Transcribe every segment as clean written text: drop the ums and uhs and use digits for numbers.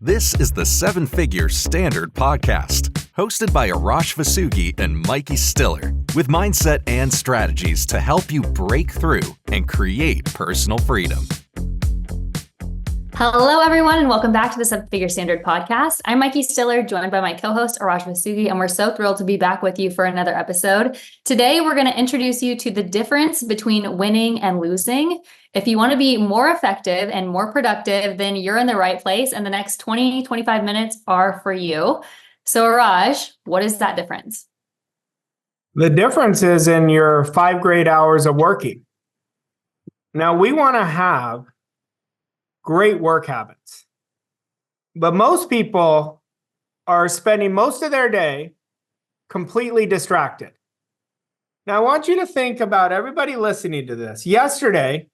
This is the Seven Figure Standard Podcast, hosted by Arash Vossoughi and Mikey Stiller, with mindset and strategies to help you break through and create personal freedom. Hello, everyone, and welcome back to the Seven Figure Standard Podcast. I'm Mikey Stiller, joined by my co-host, Arash Vossoughi, and we're so thrilled to be back with you for another episode. Today, we're going to introduce you to the difference between winning and losing. If you want to be more effective and more productive, then you're in the right place, and the next 20-25 minutes are for you. So, Arash, what is that difference? The difference is in your 5 great hours of working. Now, we want to have great work habits. But most people are spending most of their day completely distracted. Now, I want you to think about everybody listening to this. Yesterday,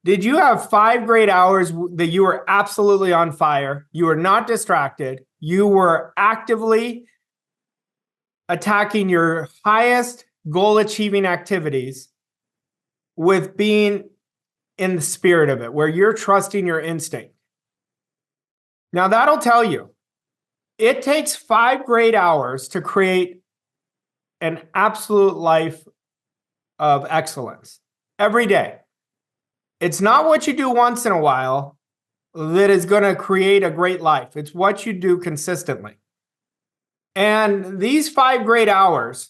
did you have 5 great hours that you were absolutely on fire? You were not distracted. You were actively attacking your highest goal-achieving activities with being in the spirit of it, where you're trusting your instinct. Now, that'll tell you, it takes 5 great hours to create an absolute life of excellence every day. It's not what you do once in a while that is going to create a great life. It's what you do consistently. And these 5 great hours,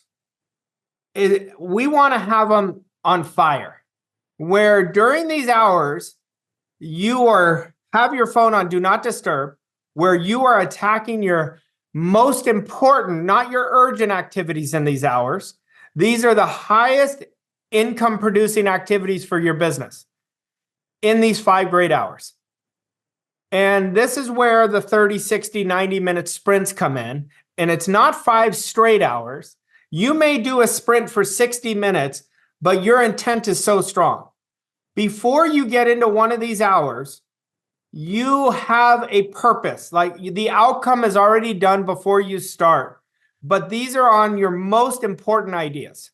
we want to have them on fire, where during these hours, you have your phone on Do Not Disturb, where you are attacking your most important, not your urgent activities in these hours. These are the highest income producing activities for your business in these 5 great hours. And this is where the 30, 60, 90-minute sprints come in. And it's not 5 straight hours. You may do a sprint for 60 minutes, but your intent is so strong. Before you get into one of these hours, you have a purpose. Like the outcome is already done before you start, but these are on your most important ideas.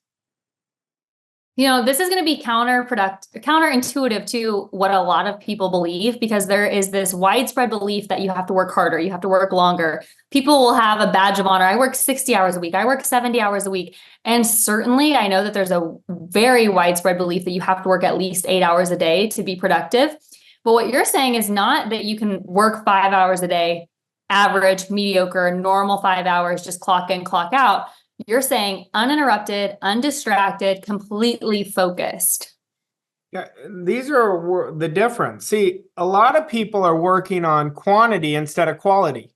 You know, this is going to be counterintuitive to what a lot of people believe, because there is this widespread belief that you have to work harder, you have to work longer. People will have a badge of honor. I work 60 hours a week. I work 70 hours a week. And certainly I know that there's a very widespread belief that you have to work at least 8 hours a day to be productive. But what you're saying is not that you can work 5 hours a day, average, mediocre, normal 5 hours, just clock in, clock out. You're saying uninterrupted, undistracted, completely focused. Yeah, these are the difference. See, a lot of people are working on quantity instead of quality.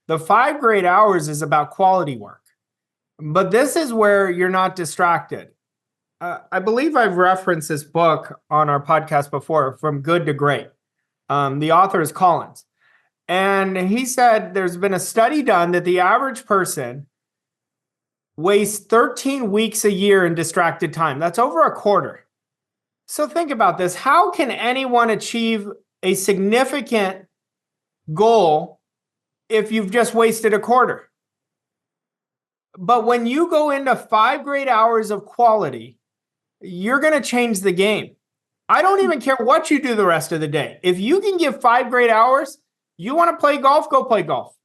The 5 great hours is about quality work. But this is where you're not distracted. I believe I've referenced this book on our podcast before, From Good to Great. The author is Collins. And he said there's been a study done that the average person wastes 13 weeks a year in distracted time. That's over a quarter. So think about this. How can anyone achieve a significant goal if you've just wasted a quarter? But when you go into 5 great hours of quality, you're going to change the game. I don't even care what you do the rest of the day. If you can give 5 great hours, you want to play golf, go play golf.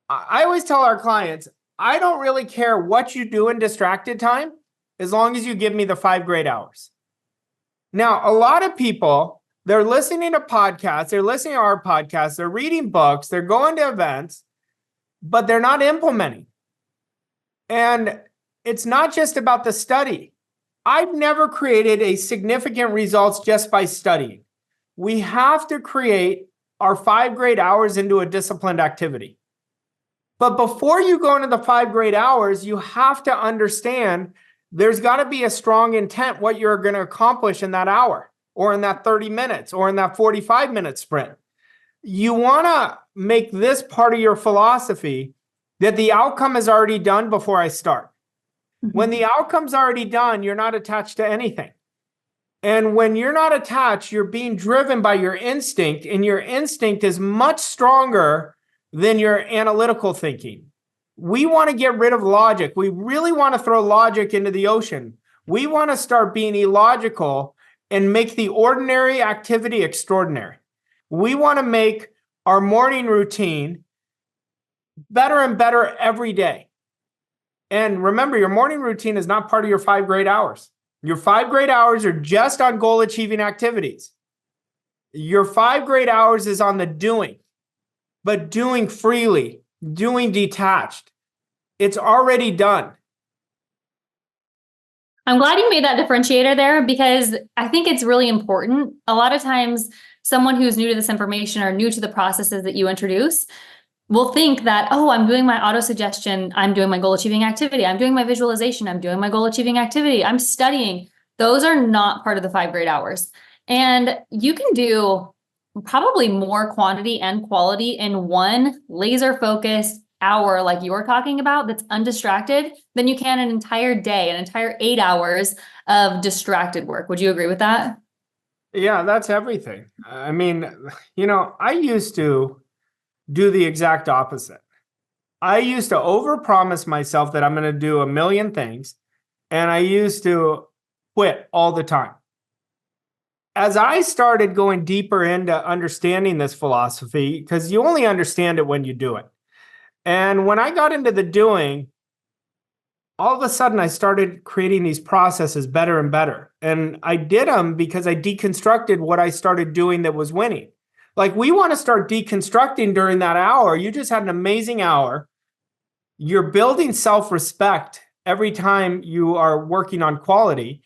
I always tell our clients, I don't really care what you do in distracted time, as long as you give me the 5 great hours. Now, a lot of people, they're listening to podcasts, they're listening to our podcasts, they're reading books, they're going to events, but they're not implementing. And it's not just about the study. I've never created a significant results just by studying. We have to create our 5 great hours into a disciplined activity. But before you go into the 5 great hours, you have to understand there's got to be a strong intent what you're going to accomplish in that hour, or in that 30 minutes, or in that 45-minute sprint. You want to make this part of your philosophy that the outcome is already done before I start. When the outcome's already done, you're not attached to anything. And when you're not attached, you're being driven by your instinct, and your instinct is much stronger than your analytical thinking. We want to get rid of logic. We really want to throw logic into the ocean. We want to start being illogical and make the ordinary activity extraordinary. We want to make our morning routine better and better every day. And remember, your morning routine is not part of your 5 great hours. Your 5 great hours are just on goal achieving activities. Your 5 great hours is on the doing, but doing freely, doing detached. It's already done. I'm glad you made that differentiator there, because I think it's really important. A lot of times, someone who's new to this information or new to the processes that you introduce will think that, oh, I'm doing my auto suggestion, I'm doing my goal achieving activity, I'm doing my visualization, I'm doing my goal achieving activity, I'm studying. Those are not part of the 5 great hours. And you can do probably more quantity and quality in one laser focused hour, like you were talking about, that's undistracted, than you can an entire day, an entire 8 hours of distracted work. Would you agree with that? Yeah, that's everything. I mean, I used to do the exact opposite. I used to overpromise myself that I'm going to do a million things, and I used to quit all the time. As I started going deeper into understanding this philosophy, because you only understand it when you do it. And when I got into the doing, all of a sudden I started creating these processes better and better. And I did them because I deconstructed what I started doing that was winning. Like, we want to start deconstructing during that hour. You just had an amazing hour. You're building self-respect every time you are working on quality,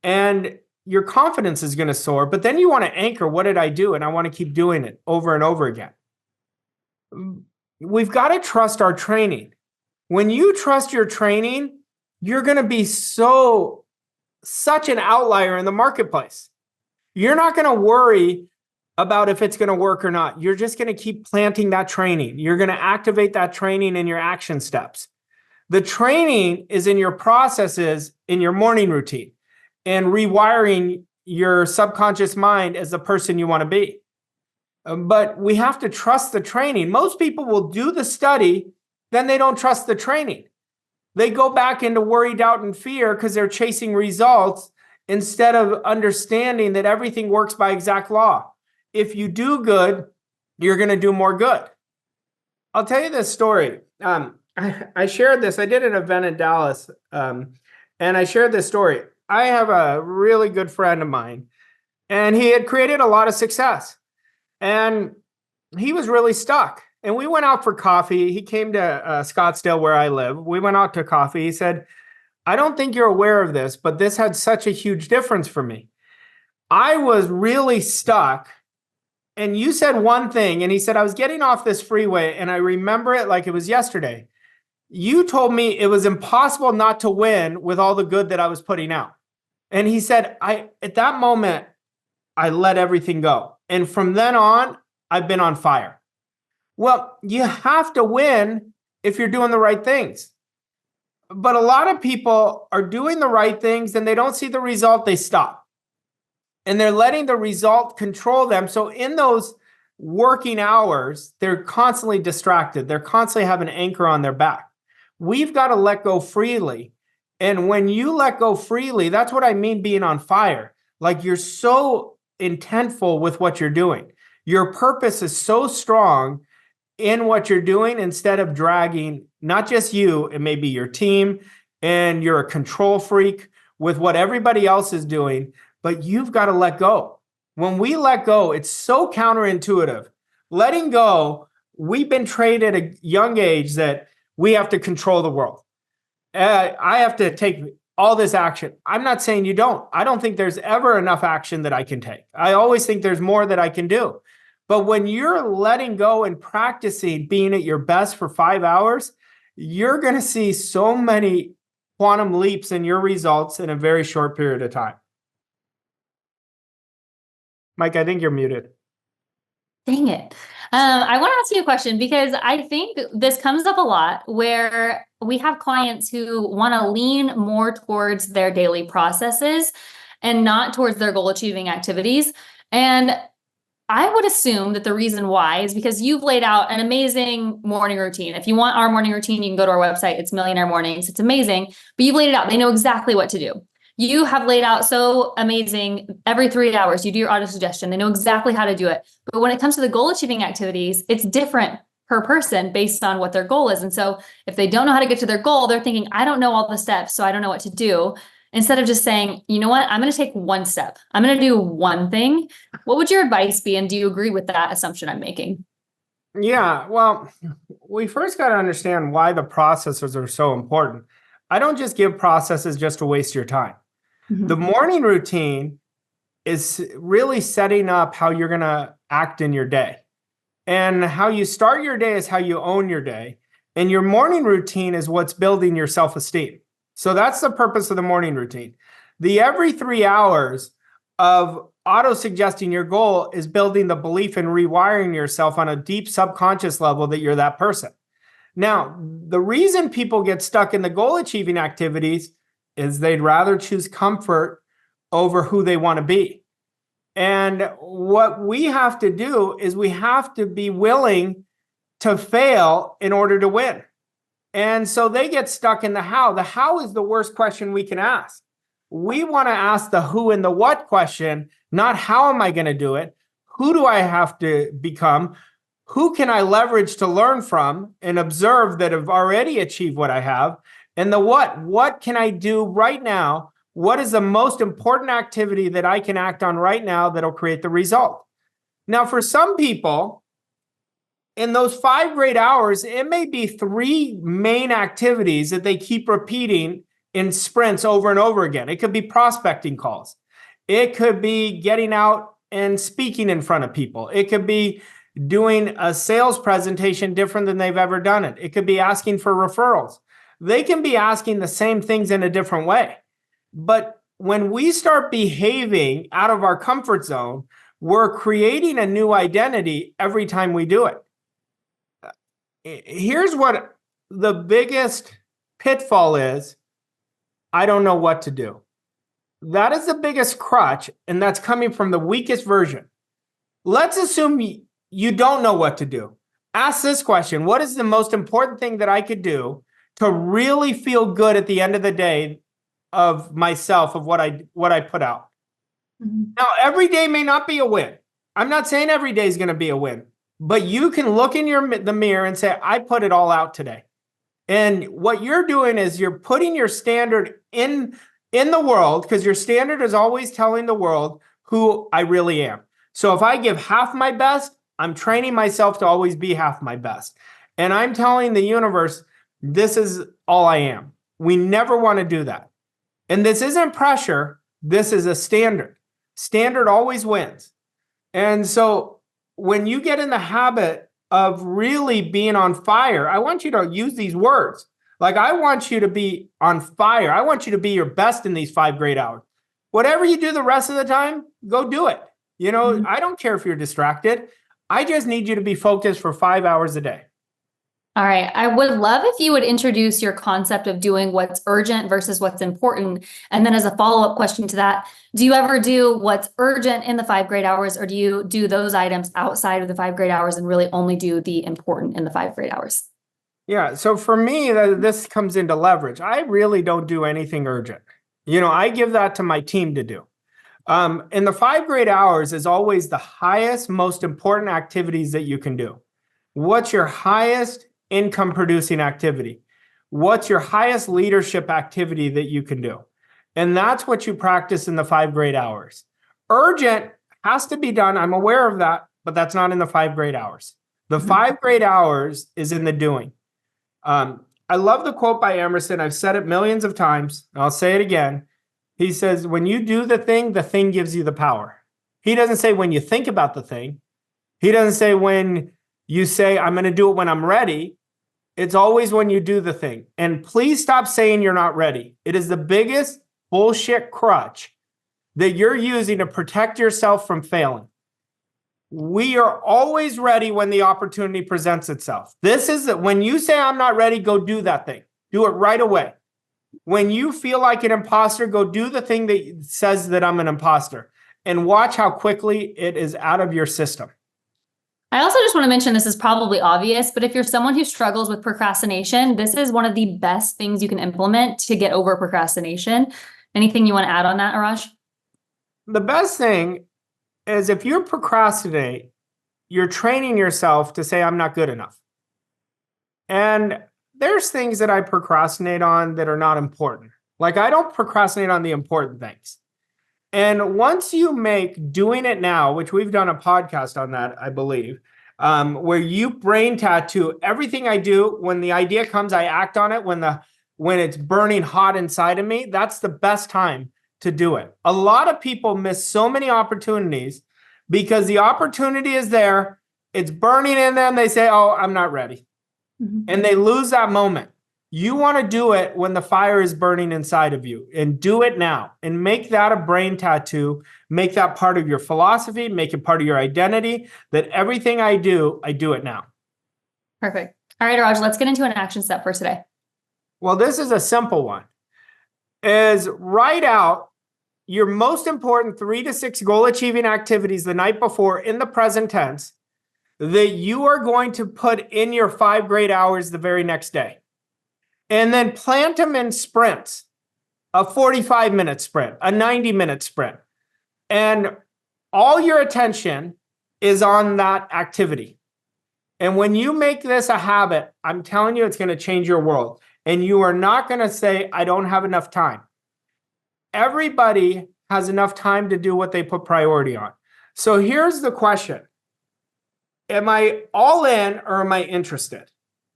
and your confidence is going to soar. But then you want to anchor, what did I do? And I want to keep doing it over and over again. We've got to trust our training. When you trust your training, you're going to be such an outlier in the marketplace. You're not going to worry about if it's going to work or not. You're just going to keep planting that training. You're going to activate that training in your action steps. The training is in your processes, in your morning routine, and rewiring your subconscious mind as the person you want to be. But we have to trust the training. Most people will do the study, then they don't trust the training. They go back into worry, doubt, and fear because they're chasing results instead of understanding that everything works by exact law. If you do good, you're going to do more good. I'll tell you this story. I shared this. I did an event in Dallas, and I shared this story. I have a really good friend of mine, and he had created a lot of success. And he was really stuck. And we went out for coffee. He came to Scottsdale, where I live. We went out to coffee. He said, I don't think you're aware of this, but this had such a huge difference for me. I was really stuck. And you said one thing. And he said, I was getting off this freeway, and I remember it like it was yesterday. You told me it was impossible not to win with all the good that I was putting out. And he said, at that moment, I let everything go. And from then on, I've been on fire. Well, you have to win if you're doing the right things. But a lot of people are doing the right things and they don't see the result, they stop. And they're letting the result control them. So in those working hours, they're constantly distracted. They're constantly having an anchor on their back. We've got to let go freely. And when you let go freely, that's what I mean being on fire. Like, you're so intentful with what you're doing. Your purpose is so strong in what you're doing, instead of dragging not just you, it may be your team, and you're a control freak with what everybody else is doing, but you've got to let go. When we let go, it's so counterintuitive. Letting go, we've been trained at a young age that we have to control the world. I have to take all this action. I'm not saying you don't. I don't think there's ever enough action that I can take. I always think there's more that I can do. But when you're letting go and practicing being at your best for 5 hours, you're going to see so many quantum leaps in your results in a very short period of time. Mike, I think you're muted. Dang it. I want to ask you a question, because I think this comes up a lot, where we have clients who want to lean more towards their daily processes and not towards their goal achieving activities. And I would assume that the reason why is because you've laid out an amazing morning routine. If you want our morning routine, you can go to our website. It's Millionaire Mornings. It's amazing, but you've laid it out. They know exactly what to do. You have laid out so amazing every 3 hours, you do your auto suggestion. They know exactly how to do it. But when it comes to the goal achieving activities, it's different per person based on what their goal is. And so if they don't know how to get to their goal, they're thinking, I don't know all the steps, so I don't know what to do. Instead of just saying, you know what, I'm going to take one step. I'm going to do one thing. What would your advice be? And do you agree with that assumption I'm making? Yeah, well, we first got to understand why the processes are so important. I don't just give processes just to waste your time. The morning routine is really setting up how you're going to act in your day. And how you start your day is how you own your day. And your morning routine is what's building your self-esteem. So that's the purpose of the morning routine. The every 3 hours of auto-suggesting your goal is building the belief and rewiring yourself on a deep subconscious level that you're that person. Now, the reason people get stuck in the goal-achieving activities is they'd rather choose comfort over who they want to be. And what we have to do is we have to be willing to fail in order to win. And so they get stuck in the how. The how is the worst question we can ask. We want to ask the who and the what question, not how am I going to do it? Who do I have to become? Who can I leverage to learn from and observe that have already achieved what I have? And the what can I do right now? What is the most important activity that I can act on right now that'll create the result? Now, for some people, in those 5 great hours, it may be 3 main activities that they keep repeating in sprints over and over again. It could be prospecting calls. It could be getting out and speaking in front of people. It could be doing a sales presentation different than they've ever done it. It could be asking for referrals. They can be asking the same things in a different way. But when we start behaving out of our comfort zone, we're creating a new identity every time we do it. Here's what the biggest pitfall is. I don't know what to do. That is the biggest crutch, and that's coming from the weakest version. Let's assume you don't know what to do. Ask this question. What is the most important thing that I could do to really feel good at the end of the day of myself, of what I put out? Now, every day may not be a win. I'm not saying every day is going to be a win, but you can look in the mirror and say, I put it all out today. And what you're doing is you're putting your standard in the world, because your standard is always telling the world who I really am. So if I give half my best, I'm training myself to always be half my best. And I'm telling the universe, this is all I am. We never want to do that. And this isn't pressure. This is a standard. Standard always wins. And so when you get in the habit of really being on fire, I want you to use these words. Like, I want you to be on fire. I want you to be your best in these 5 great hours. Whatever you do the rest of the time, go do it. I don't care if you're distracted. I just need you to be focused for 5 hours a day. All right. I would love if you would introduce your concept of doing what's urgent versus what's important. And then as a follow-up question to that, do you ever do what's urgent in the 5 great hours, or do you do those items outside of the 5 great hours and really only do the important in the 5 great hours? Yeah. So for me, this comes into leverage. I really don't do anything urgent. I give that to my team to do. And the 5 great hours is always the highest, most important activities that you can do. What's your highest income producing activity? What's your highest leadership activity that you can do? And that's what you practice in the 5 great hours. Urgent has to be done. I'm aware of that, but that's not in the 5 great hours. The 5 great hours is in the doing. I love the quote by Emerson. I've said it millions of times. And I'll say it again. He says, when you do the thing gives you the power. He doesn't say when you think about the thing. He doesn't say when you say, I'm going to do it when I'm ready. It's always when you do the thing. And please stop saying you're not ready. It is the biggest bullshit crutch that you're using to protect yourself from failing. We are always ready when the opportunity presents itself. This is that when you say I'm not ready, go do that thing. Do it right away. When you feel like an imposter, go do the thing that says that I'm an imposter, and watch how quickly it is out of your system. I also just want to mention, this is probably obvious, but if you're someone who struggles with procrastination, this is one of the best things you can implement to get over procrastination. Anything you want to add on that, Arash? The best thing is if you procrastinate, you're training yourself to say, I'm not good enough. And there's things that I procrastinate on that are not important. Like I don't procrastinate on the important things. And once you make doing it now, which we've done a podcast on that, I believe, where you brain tattoo everything I do. When the idea comes, I act on it. When it's burning hot inside of me, that's the best time to do it. A lot of people miss so many opportunities because the opportunity is there. It's burning in them. They say, oh, I'm not ready. Mm-hmm. And they lose that moment. You want to do it when the fire is burning inside of you, and do it now and make that a brain tattoo. Make that part of your philosophy, make it part of your identity, that everything I do it now. Perfect. All right, Arash, let's get into an action step for today. Well, this is a simple one. Is write out your most important 3 to 6 goal achieving activities the night before in the present tense that you are going to put in your 5 great hours the very next day. And then plant them in sprints, a 45-minute sprint, a 90-minute sprint. And all your attention is on that activity. And when you make this a habit, I'm telling you, it's going to change your world. And you are not going to say, I don't have enough time. Everybody has enough time to do what they put priority on. So here's the question. Am I all in or am I interested?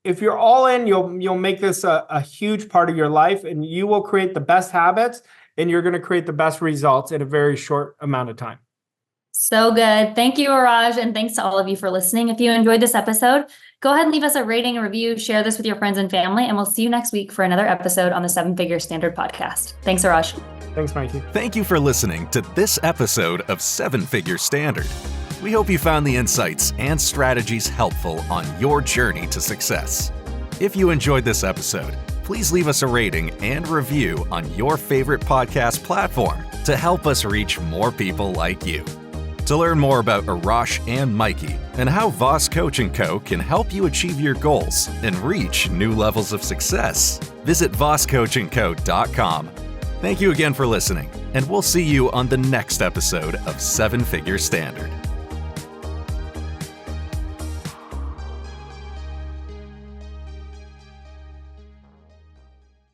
If you're all in, you'll make this a huge part of your life, and you will create the best habits, and you're going to create the best results in a very short amount of time. So good. Thank you, Arash, and thanks to all of you for listening. If you enjoyed this episode, go ahead and leave us a rating and review, share this with your friends and family, and we'll see you next week for another episode on the 7-Figure Standard podcast. Thanks, Arash. Thanks, Mikey. Thank you for listening to this episode of 7-Figure Standard. We hope you found the insights and strategies helpful on your journey to success. If you enjoyed this episode, please leave us a rating and review on your favorite podcast platform to help us reach more people like you. To learn more about Arash and Mikey and how Voss Coach & Co. can help you achieve your goals and reach new levels of success, visit vosscoachandco.com. Thank you again for listening, and we'll see you on the next episode of 7-Figure Standard.